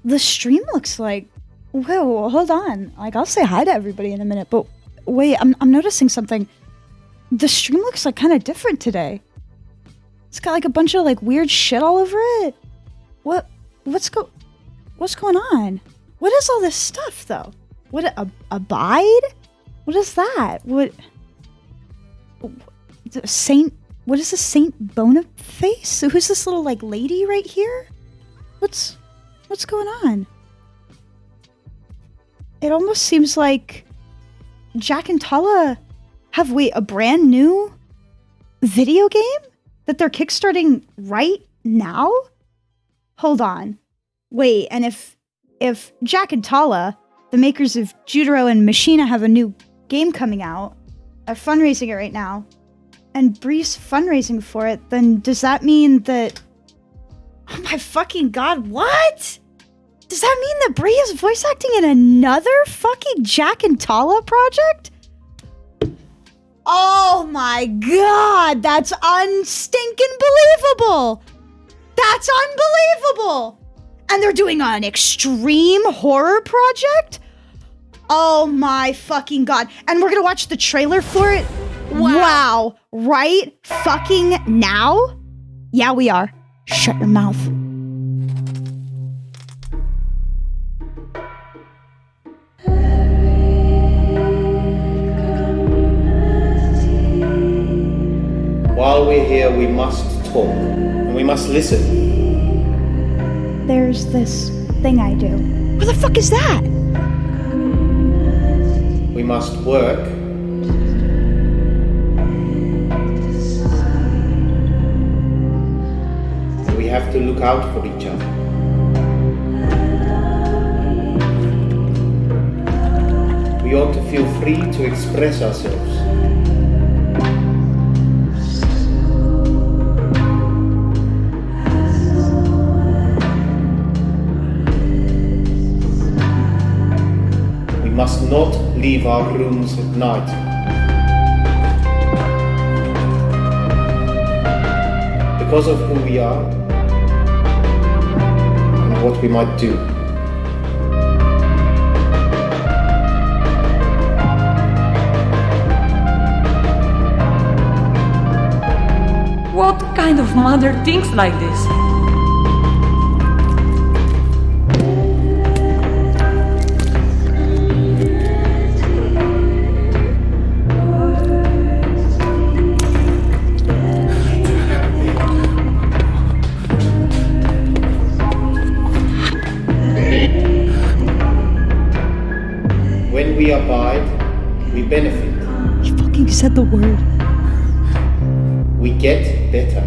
the stream looks like... Whoa, hold on. Like, I'll say hi to everybody in a minute, but wait, I'm noticing something. The stream looks like kind of different today. It's got like a bunch of like weird shit all over it. What's going on? What is all this stuff though? What abide? What is that? What is this Saint Boniface? Who's this little like lady right here? What's going on? It almost seems like Jack and Talha have a brand new video game that they're kickstarting right now? Hold on. Wait, and if Jack and Talha, the makers of Judero and Mashina, have a new game coming out, are fundraising it right now, and Bree's fundraising for it, then does that mean that... Oh my fucking god, what? Does that mean that Bree is voice acting in another fucking Jack and Talha project? Oh my god, that's unstinking believable! That's unbelievable! And they're doing an extreme horror project? Oh my fucking god. And we're gonna watch the trailer for it? Wow. Right fucking now? Yeah, we are. Shut your mouth. While we're here, we must talk, and we must listen. There's this thing I do. What the fuck is that? We must work. And we have to look out for each other. We ought to feel free to express ourselves. We must not leave our rooms at night. Because of who we are and what we might do. What kind of mother thinks like this? When we abide, we benefit. You fucking said the word. We get better.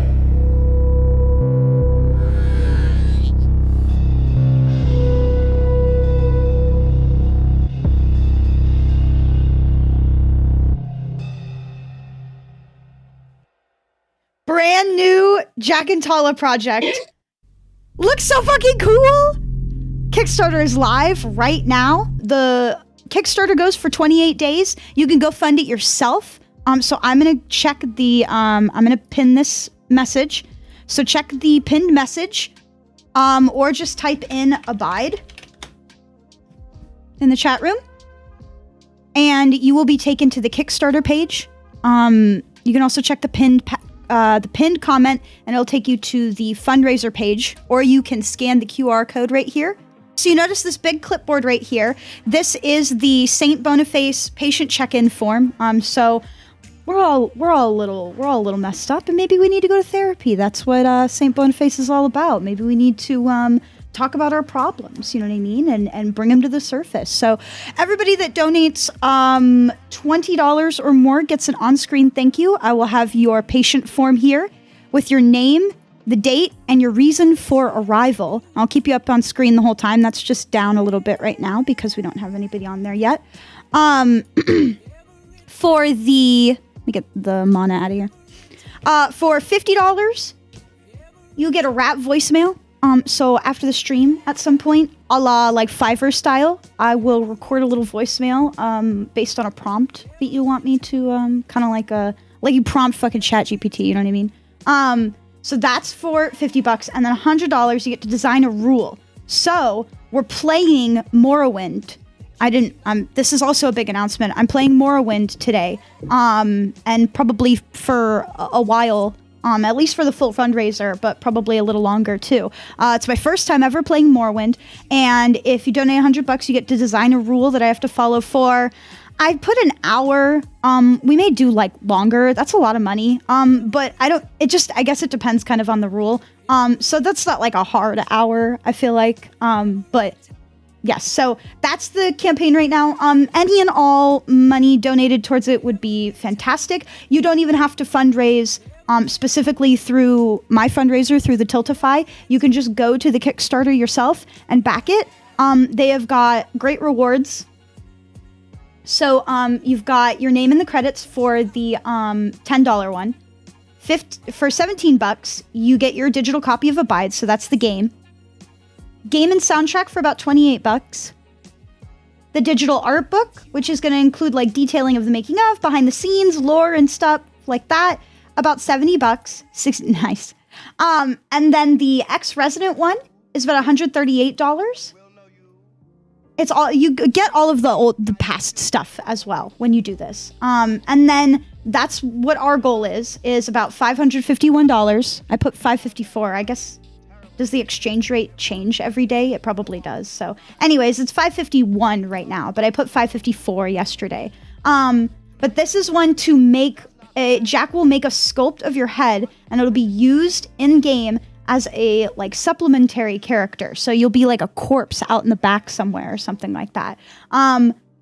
Brand new Jack and Talha project. Looks so fucking cool. Kickstarter is live right now. The Kickstarter goes for 28 days. You can go fund it yourself. So I'm gonna check the, I'm gonna pin this message. So check the pinned message, or just type in abide in the chat room, and you will be taken to the Kickstarter page. You can also check the pinned comment, and it'll take you to the fundraiser page, or you can scan the QR code right here. So you notice this big clipboard right here. This is the Saint Boniface patient check-in form. So we're all a little messed up, and maybe we need to go to therapy. That's what Saint Boniface is all about. Maybe we need to talk about our problems, you know what I mean, and bring them to the surface. So everybody that donates $20 or more gets an on-screen thank you. I will have your patient form here with your name, the date, and your reason for arrival. I'll keep you up on screen the whole time. That's just down a little bit right now because we don't have anybody on there yet. For the... Let me get the mana out of here. For $50, you get a rap voicemail. So after the stream, at some point, a la like Fiverr style, I will record a little voicemail based on a prompt that you want me to kind of like you prompt fucking ChatGPT. You know what I mean? So that's for $50, and then $100 you get to design a rule. So we're playing Morrowind. This is also a big announcement. I'm playing Morrowind today, and probably for a while, at least for the full fundraiser, but probably a little longer too. It's my first time ever playing Morrowind, and if you donate $100, you get to design a rule that I have to follow for. I put an hour. We may do like longer. That's a lot of money. But I guess it depends kind of on the rule. So that's not like a hard hour, I feel like. But yes, so that's the campaign right now. Any and all money donated towards it would be fantastic. You don't even have to fundraise specifically through my fundraiser, through the Tiltify. You can just go to the Kickstarter yourself and back it. They have got great rewards. So you've got your name in the credits for the $10 one. For $17, you get your digital copy of Abide, so that's the game. Game and soundtrack for about $28. The digital art book, which is going to include like detailing of the making of, behind the scenes, lore and stuff like that, about $70. Nice. And then the ex-resident one is about $138. It's all, you get all of the past stuff as well when you do this. And then that's what our goal is about $551. I put $554. I guess, does the exchange rate change every day? It probably does. So anyways, it's $551 right now, but I put $554 yesterday. But this is one to make, Jack will make a sculpt of your head and it'll be used in game as a like supplementary character. So you'll be like a corpse out in the back somewhere or something like that.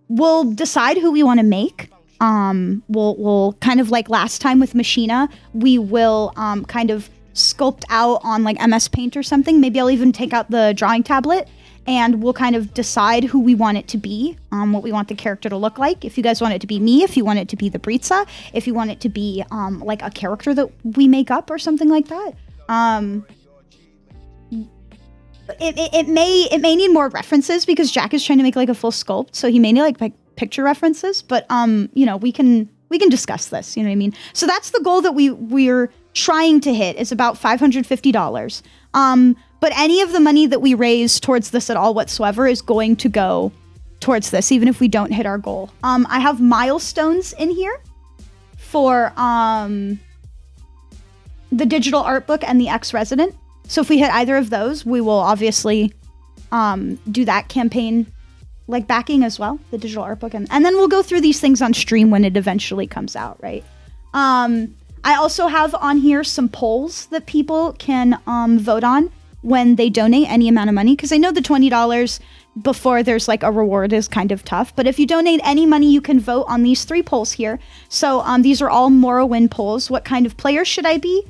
We'll decide who we want to make. We'll kind of like last time with Mashina, we will kind of sculpt out on like MS Paint or something. Maybe I'll even take out the drawing tablet and we'll kind of decide who we want it to be, what we want the character to look like. If you guys want it to be me, if you want it to be the Britza, if you want it to be like a character that we make up or something like that. It may need more references because Jack is trying to make like a full sculpt, so he may need like picture references. But you know, we can discuss this. You know what I mean? So that's the goal that we're trying to hit, is about $550. But any of the money that we raise towards this at all whatsoever is going to go towards this, even if we don't hit our goal. I have milestones in here for the digital art book and the ex-resident. So if we hit either of those, we will obviously do that campaign like backing as well, the digital art book. And then we'll go through these things on stream when it eventually comes out, right? I also have on here some polls that people can vote on when they donate any amount of money. Because I know the $20 before there's like a reward is kind of tough. But if you donate any money, you can vote on these 3 polls here. So these are all Morrowind polls. What kind of player should I be?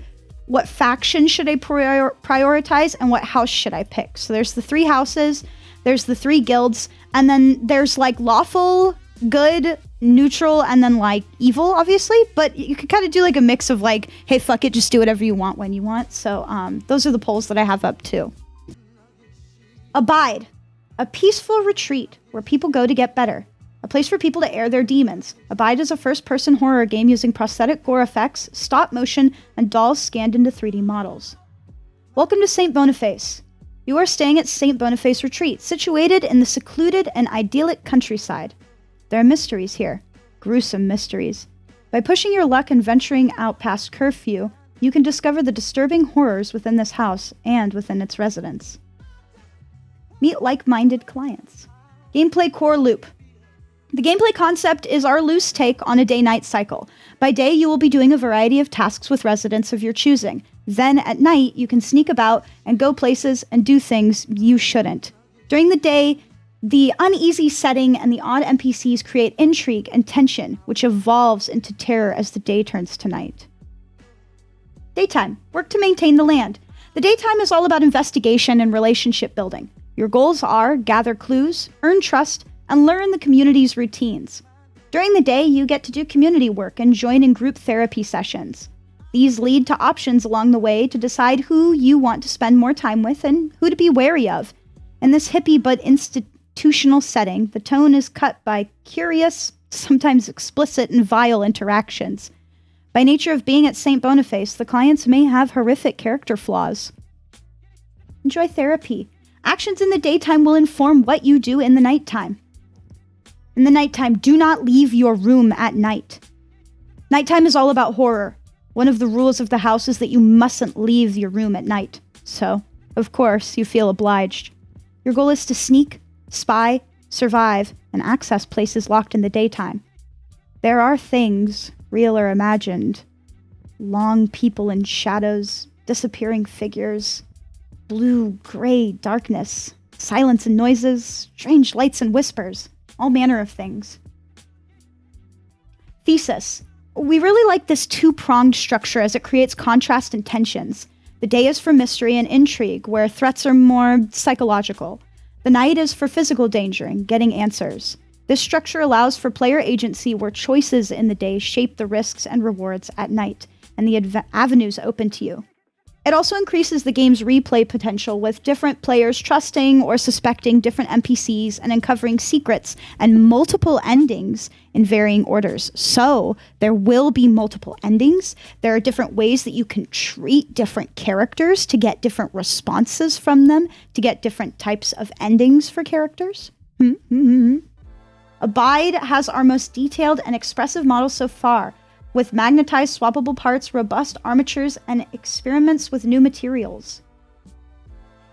What faction should I prioritize? And what house should I pick? So there's the 3 houses, there's the 3 guilds, and then there's like lawful, good, neutral, and then like evil, obviously. But you could kind of do like a mix of like, hey, fuck it, just do whatever you want when you want. So those are the polls that I have up too. Abide, a peaceful retreat where people go to get better. A place for people to air their demons. Abide is a first-person horror game using prosthetic gore effects, stop motion, and dolls scanned into 3D models. Welcome to St. Boniface. You are staying at St. Boniface Retreat, situated in the secluded and idyllic countryside. There are mysteries here. Gruesome mysteries. By pushing your luck and venturing out past curfew, you can discover the disturbing horrors within this house and within its residents. Meet like-minded clients. Gameplay core loop. The gameplay concept is our loose take on a day-night cycle. By day, you will be doing a variety of tasks with residents of your choosing. Then, at night, you can sneak about and go places and do things you shouldn't. During the day, the uneasy setting and the odd NPCs create intrigue and tension, which evolves into terror as the day turns to night. Daytime. Work to maintain the land. The daytime is all about investigation and relationship building. Your goals are gather clues, earn trust, and learn the community's routines. During the day, you get to do community work and join in group therapy sessions. These lead to options along the way to decide who you want to spend more time with and who to be wary of. In this hippie but institutional setting, the tone is cut by curious, sometimes explicit and vile interactions. By nature of being at St. Boniface, the clients may have horrific character flaws. Enjoy therapy. Actions in the daytime will inform what you do in the nighttime. In the nighttime, do not leave your room at night. Nighttime is all about horror. One of the rules of the house is that you mustn't leave your room at night. So, of course, you feel obliged. Your goal is to sneak, spy, survive, and access places locked in the daytime. There are things, real or imagined. Long people in shadows, disappearing figures, blue, gray darkness, silence and noises, strange lights and whispers, all manner of things. Thesis. We really like this two-pronged structure as it creates contrast and tensions. The day is for mystery and intrigue, where threats are more psychological. The night is for physical danger and getting answers. This structure allows for player agency where choices in the day shape the risks and rewards at night, and the avenues open to you. It also increases the game's replay potential with different players trusting or suspecting different NPCs and uncovering secrets and multiple endings in varying orders. So there will be multiple endings. There are different ways that you can treat different characters to get different responses from them, to get different types of endings for characters. Abide has our most detailed and expressive model so far, with magnetized swappable parts, robust armatures, and experiments with new materials.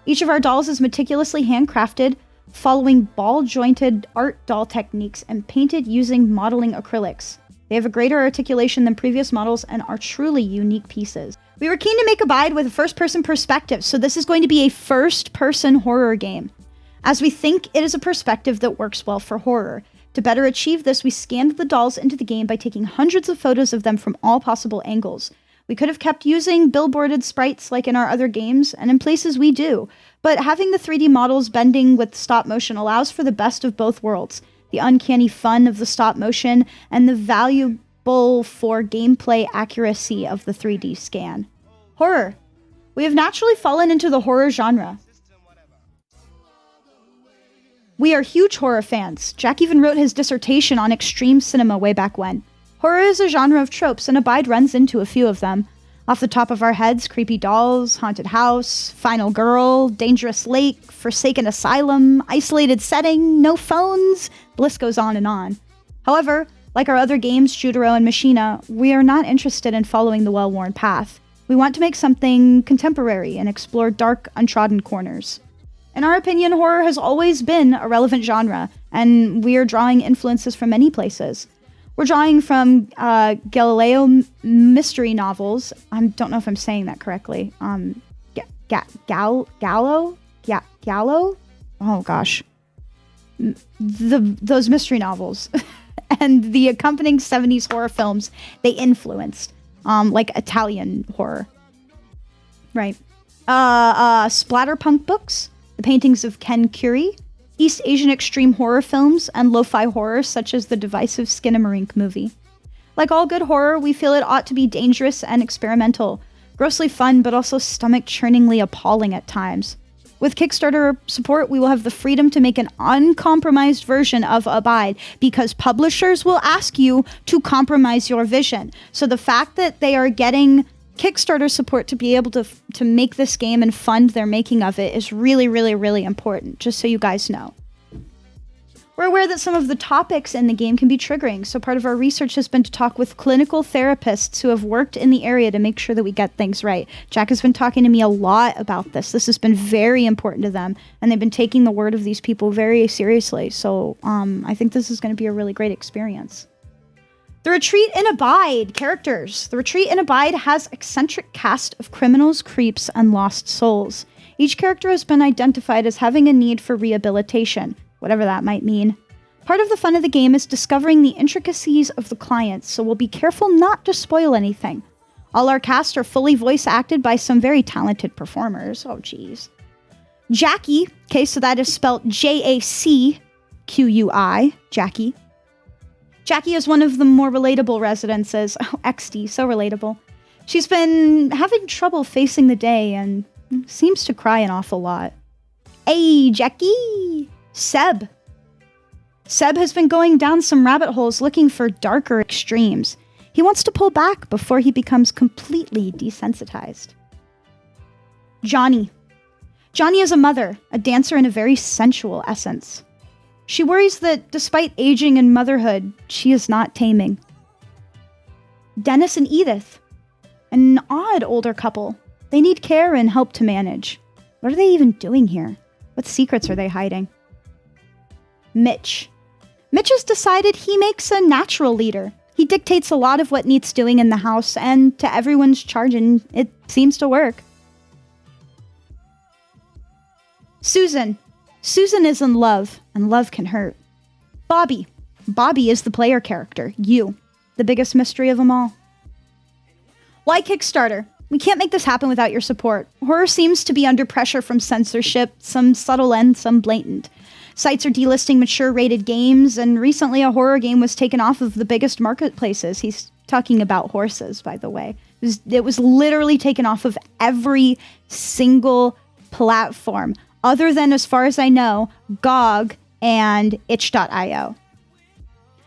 Each of our dolls is meticulously handcrafted, following ball-jointed art doll techniques and painted using modeling acrylics. They have a greater articulation than previous models and are truly unique pieces. We were keen to make Abide with a first-person perspective, so this is going to be a first-person horror game, as we think it is a perspective that works well for horror. To better achieve this, we scanned the dolls into the game by taking hundreds of photos of them from all possible angles. We could have kept using billboarded sprites like in our other games, and in places we do, but having the 3D models bending with stop motion allows for the best of both worlds, the uncanny fun of the stop motion and the valuable for gameplay accuracy of the 3D scan. Horror. We have naturally fallen into the horror genre. We are huge horror fans. Jack even wrote his dissertation on extreme cinema way back when. Horror is a genre of tropes, and Abide runs into a few of them. Off the top of our heads, creepy dolls, haunted house, final girl, dangerous lake, forsaken asylum, isolated setting, no phones, the list goes on and on. However, like our other games, Judero and Mashina, we are not interested in following the well-worn path. We want to make something contemporary and explore dark, untrodden corners. In our opinion, horror has always been a relevant genre, and we are drawing influences from many places. We're drawing from Galileo mystery novels. I don't know if I'm saying that correctly. Gallo? Oh gosh. Those mystery novels. And the accompanying 70s horror films they influenced, like Italian horror. Right. Splatterpunk books. The paintings of Ken Curie, East Asian extreme horror films, and lo-fi horror such as the divisive Skinamarink movie. Like all good horror, we feel it ought to be dangerous and experimental, grossly fun but also stomach-churningly appalling at times. With Kickstarter support, we will have the freedom to make an uncompromised version of Abide, because publishers will ask you to compromise your vision. So the fact that they are getting Kickstarter support to be able to make this game and fund their making of it is really, really, really important, just so you guys know. We're aware that some of the topics in the game can be triggering, so part of our research has been to talk with clinical therapists who have worked in the area to make sure that we get things right. Jack has been talking to me a lot about this. This has been very important to them, and they've been taking the word of these people very seriously, so I think this is going to be a really great experience. The Retreat in Abide characters. The Retreat in Abide has eccentric cast of criminals, creeps, and lost souls. Each character has been identified as having a need for rehabilitation, whatever that might mean. Part of the fun of the game is discovering the intricacies of the clients, so we'll be careful not to spoil anything. All our cast are fully voice acted by some very talented performers. Oh, geez. Jackie, okay, so that is spelled Jacqui, Jackie. Jackie is one of the more relatable residences. Oh, XD, so relatable. She's been having trouble facing the day and seems to cry an awful lot. Hey, Jackie! Seb. Seb has been going down some rabbit holes looking for darker extremes. He wants to pull back before he becomes completely desensitized. Johnny. Johnny is a mother, a dancer in a very sensual essence. She worries that despite aging and motherhood, she is not taming. Dennis and Edith, an odd older couple. They need care and help to manage. What are they even doing here? What secrets are they hiding? Mitch. Mitch has decided he makes a natural leader. He dictates a lot of what needs doing in the house, and to everyone's charge, and it seems to work. Susan. Susan is in love, and love can hurt. Bobby. Bobby is the player character, you, the biggest mystery of them all. Why Kickstarter? We can't make this happen without your support. Horror seems to be under pressure from censorship, some subtle and some blatant. Sites are delisting mature rated games, and recently a horror game was taken off of the biggest marketplaces. He's talking about horses, by the way. It was literally taken off of every single platform, other than, as far as I know, GOG and itch.io.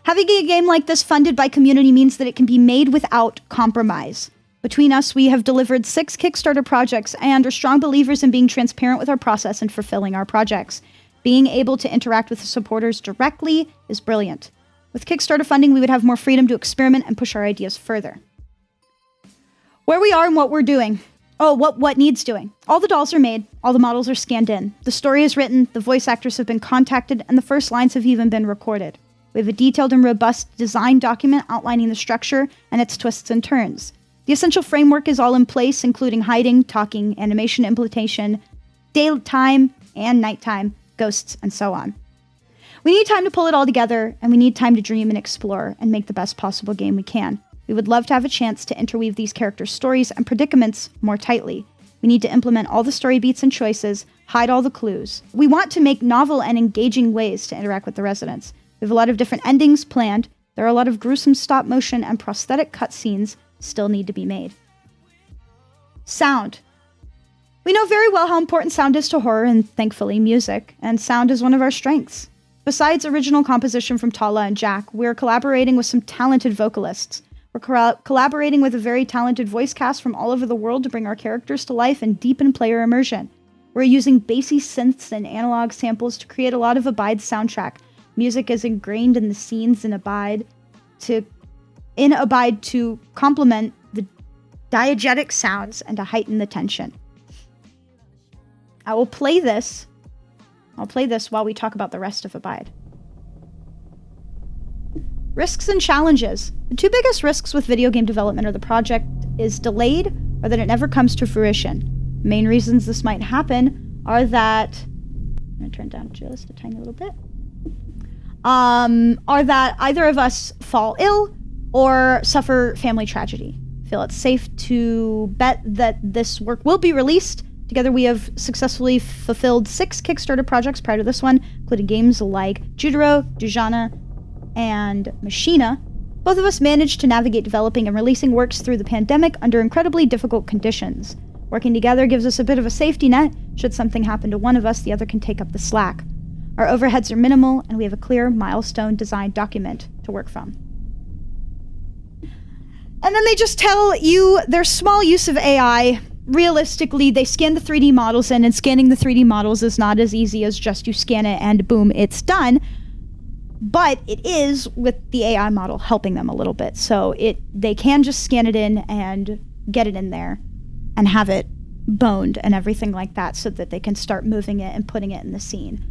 Having a game like this funded by community means that it can be made without compromise. Between us, we have delivered 6 Kickstarter projects and are strong believers in being transparent with our process and fulfilling our projects. Being able to interact with the supporters directly is brilliant. With Kickstarter funding, we would have more freedom to experiment and push our ideas further. Where we are and what we're doing. Oh, what needs doing. All the dolls are made, all the models are scanned in. The story is written, the voice actors have been contacted, and the first lines have even been recorded. We have a detailed and robust design document outlining the structure and its twists and turns. The essential framework is all in place, including hiding, talking, animation implementation, daytime and nighttime, ghosts, and so on. We need time to pull it all together, and we need time to dream and explore and make the best possible game we can. We would love to have a chance to interweave these characters' stories and predicaments more tightly. We need to implement all the story beats and choices, hide all the clues. We want to make novel and engaging ways to interact with the residents. We have a lot of different endings planned. There are a lot of gruesome stop motion and prosthetic cutscenes still need to be made. Sound. We know very well how important sound is to horror and, thankfully, music, and sound is one of our strengths. Besides original composition from Talha and Jack, we're collaborating with some talented vocalists. We're collaborating with a very talented voice cast from all over the world to bring our characters to life and deepen player immersion. We're using bassy synths and analog samples to create a lot of Abide's soundtrack. Music is ingrained in the scenes in Abide to complement the diegetic sounds and to heighten the tension. I will play this. I'll play this while we talk about the rest of Abide. Risks and challenges. The 2 biggest risks with video game development are the project is delayed or that it never comes to fruition. The main reasons this might happen are that... I'm going to turn down just a tiny little bit. Are that either of us fall ill or suffer family tragedy. Feel it's safe to bet that this work will be released. Together we have successfully fulfilled 6 Kickstarter projects prior to this one, including games like Judero, and Mashina. Both of us managed to navigate developing and releasing works through the pandemic under incredibly difficult conditions. Working together gives us a bit of a safety net. Should something happen to one of us, the other can take up the slack. Our overheads are minimal, and we have a clear milestone design document to work from. And then they just tell you there's small use of AI. Realistically, they scan the 3D models in, and scanning the 3D models is not as easy as just you scan it and boom, it's done. But it is with the AI model helping them a little bit. So they can just scan it in and get it in there and have it boned and everything like that so that they can start moving it and putting it in the scene.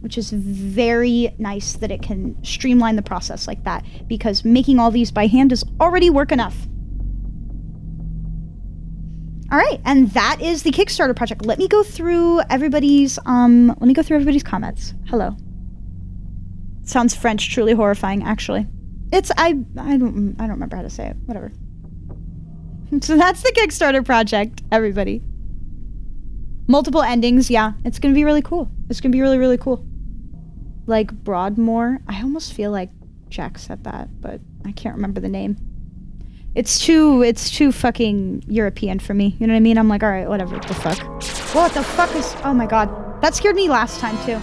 Which is very nice that it can streamline the process like that, because making all these by hand is already work enough. All right, and that is the Kickstarter project. Let me go through everybody's comments. Hello. Sounds French, truly horrifying, actually. I don't remember how to say it. Whatever. So that's the Kickstarter project, everybody. Multiple endings, yeah. It's gonna be really cool. It's gonna be really, really cool. Like Broadmoor. I almost feel like Jack said that, but I can't remember the name. It's too fucking European for me. You know what I mean? I'm like, alright, whatever, what the fuck. What the fuck is... Oh my god. That scared me last time, too.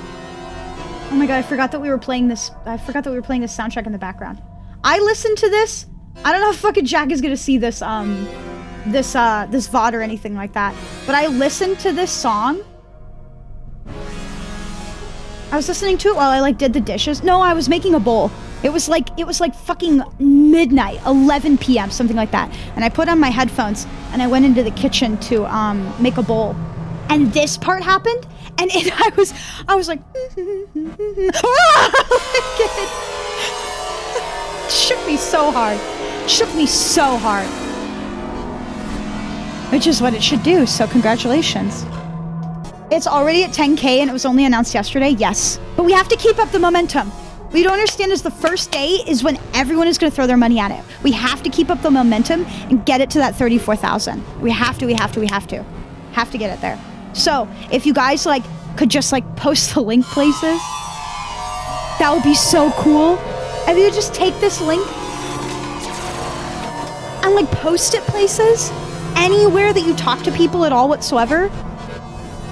Oh my god, I forgot that we were playing this soundtrack in the background. I listened to this. I don't know if fucking Jack is gonna see this VOD or anything like that. But I listened to this song I was listening to it while I like did the dishes. No, I was making a bowl. It was like fucking midnight, 11 p.m., something like that. And I put on my headphones and I went into the kitchen to make a bowl. And this part happened, and I was like, shook me so hard. Which is what it should do, so congratulations. It's already at 10K and it was only announced yesterday, yes. But we have to keep up the momentum. What you don't understand is the first day is when everyone is gonna throw their money at it. We have to keep up the momentum and get it to that 34,000. We have to get it there. So if you guys like could just like post the link places, that would be so cool. If you just take this link and like post it places, anywhere that you talk to people at all whatsoever.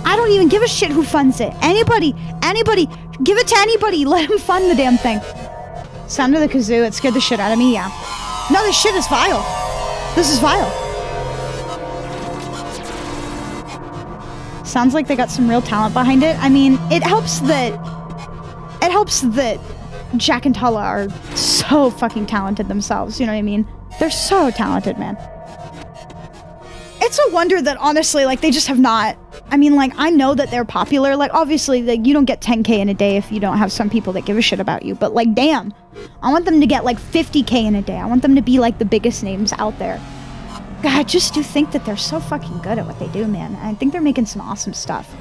I don't even give a shit who funds it. Anybody, give it to anybody. Let them fund the damn thing. Sound of the kazoo, it scared the shit out of me, yeah. No, this shit is vile. This is vile. Sounds like they got some real talent behind it. I mean, it helps that Jack and Talha are so fucking talented themselves, you know what I mean? They're so talented, man. It's a wonder that honestly, like, they just have not, I mean, like, I know that they're popular, like, obviously, like, you don't get 10K in a day if you don't have some people that give a shit about you, but like, damn, I want them to get like 50K in a day. I want them to be like the biggest names out there. God, I just do think that they're so fucking good at what they do, man. I think they're making some awesome stuff.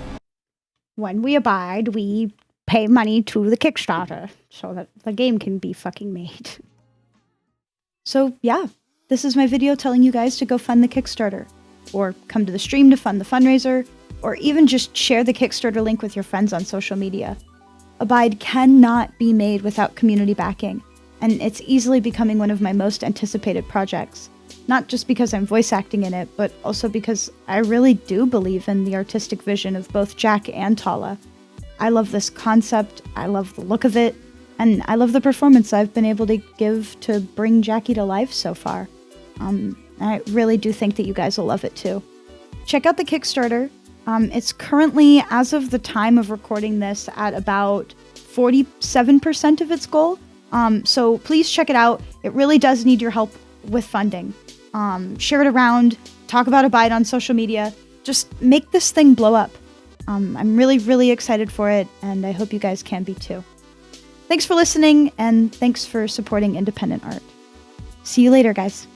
When we abide, we pay money to the Kickstarter so that the game can be fucking made. So yeah, this is my video telling you guys to go fund the Kickstarter, or come to the stream to fund the fundraiser, or even just share the Kickstarter link with your friends on social media. Abide cannot be made without community backing, and it's easily becoming one of my most anticipated projects. Not just because I'm voice acting in it, but also because I really do believe in the artistic vision of both Jack and Talha. I love this concept, I love the look of it, and I love the performance I've been able to give to bring Jackie to life so far. I really do think that you guys will love it too. Check out the Kickstarter. It's currently, as of the time of recording this, at about 47% of its goal. So please check it out. It really does need your help with funding. Share it around, talk about Abide on social media, just make this thing blow up. I'm really, really excited for it, and I hope you guys can be too. Thanks for listening, and thanks for supporting independent art. See you later, guys.